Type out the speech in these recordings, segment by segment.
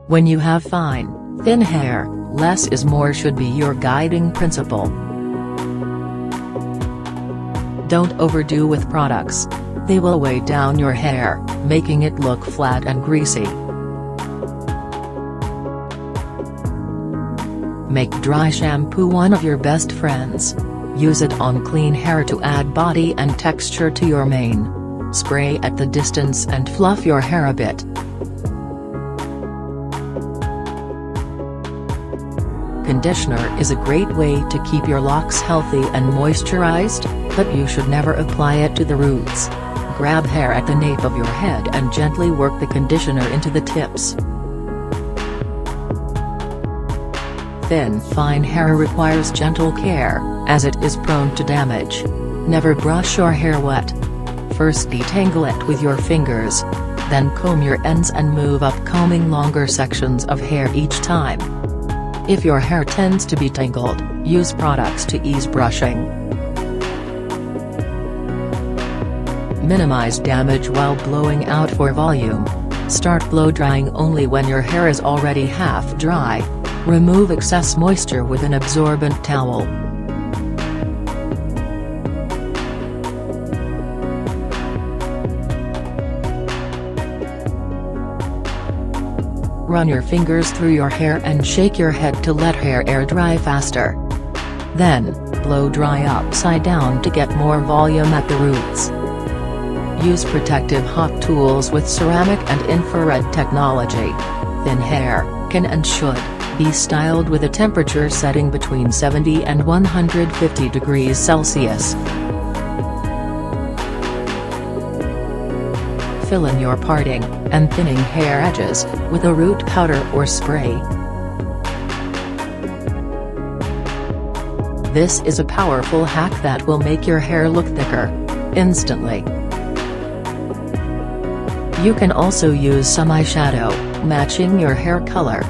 When you have fine, thin hair, less is more should be your guiding principle. Don't overdo with products. They will weigh down your hair, making it look flat and greasy. Make dry shampoo one of your best friends. Use it on clean hair to add body and texture to your mane. Spray at the distance and fluff your hair a bit. Conditioner is a great way to keep your locks healthy and moisturized, but you should never apply it to the roots. Grab hair at the nape of your head and gently work the conditioner into the tips. Thin, fine hair requires gentle care, as it is prone to damage. Never brush your hair wet. First detangle it with your fingers. Then comb your ends and move up, combing longer sections of hair each time. If your hair tends to be tangled, use products to ease brushing. Minimize damage while blowing out for volume. Start blow drying only when your hair is already half dry. Remove excess moisture with an absorbent towel. Run your fingers through your hair and shake your head to let hair air dry faster. Then, blow dry upside down to get more volume at the roots. Use protective hot tools with ceramic and infrared technology. Thin hair can and should be styled with a temperature setting between 70 and 150 degrees Celsius. Fill in your parting and thinning hair edges with a root powder or spray. This is a powerful hack that will make your hair look thicker instantly. You can also use some eyeshadow, matching your hair color.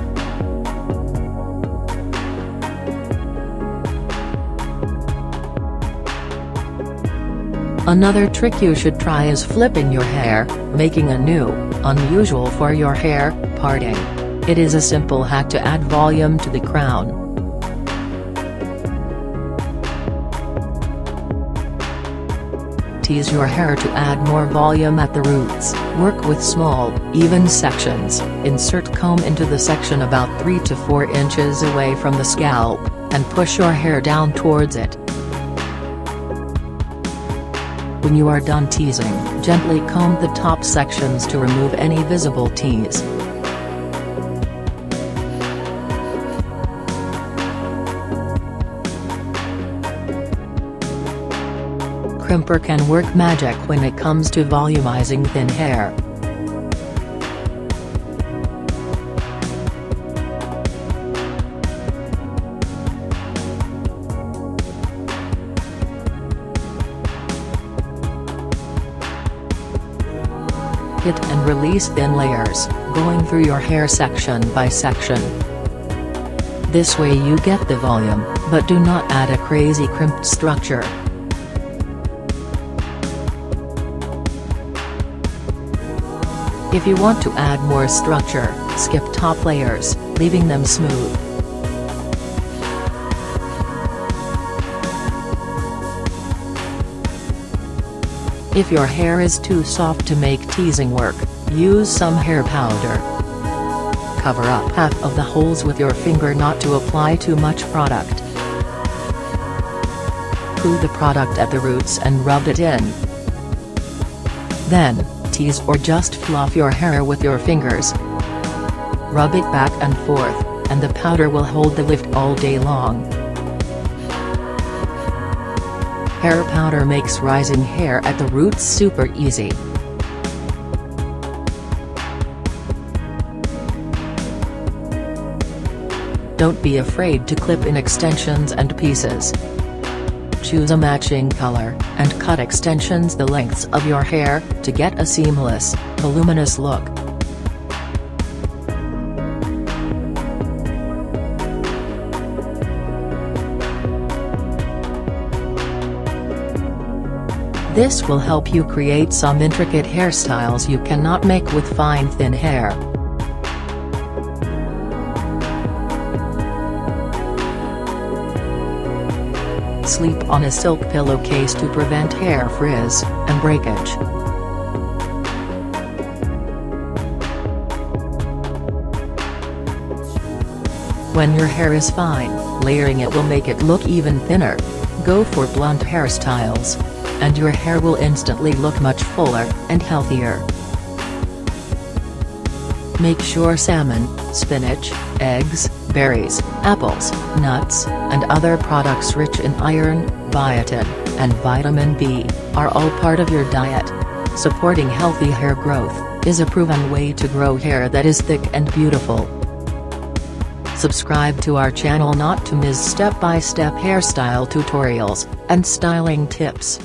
Another trick you should try is flipping your hair, making a new, unusual for your hair, parting. It is a simple hack to add volume to the crown. Tease your hair to add more volume at the roots. Work with small, even sections. Insert comb into the section about 3 to 4 inches away from the scalp, and push your hair down towards it. When you are done teasing, gently comb the top sections to remove any visible tease. Crimper can work magic when it comes to volumizing thin hair. Hit and release thin layers, going through your hair section by section. This way you get the volume, but do not add a crazy crimped structure. If you want to add more structure, skip top layers, leaving them smooth. If your hair is too soft to make teasing work, use some hair powder. Cover up half of the holes with your finger not to apply too much product. Poo the product at the roots and rub it in. Then, tease or just fluff your hair with your fingers. Rub it back and forth, and the powder will hold the lift all day long. Hair powder makes rising hair at the roots super easy. Don't be afraid to clip in extensions and pieces. Choose a matching color, and cut extensions the lengths of your hair, to get a seamless, voluminous look. This will help you create some intricate hairstyles you cannot make with fine thin hair. sleep on a silk pillowcase to prevent hair frizz and breakage. When your hair is fine, layering it will make it look even thinner. Go for blunt hairstyles, and your hair will instantly look much fuller and healthier. Make sure salmon, spinach, eggs, berries, apples, nuts, and other products rich in iron, biotin, and vitamin B are all part of your diet. Supporting healthy hair growth is a proven way to grow hair that is thick and beautiful. Subscribe to our channel not to miss step-by-step hairstyle tutorials and styling tips.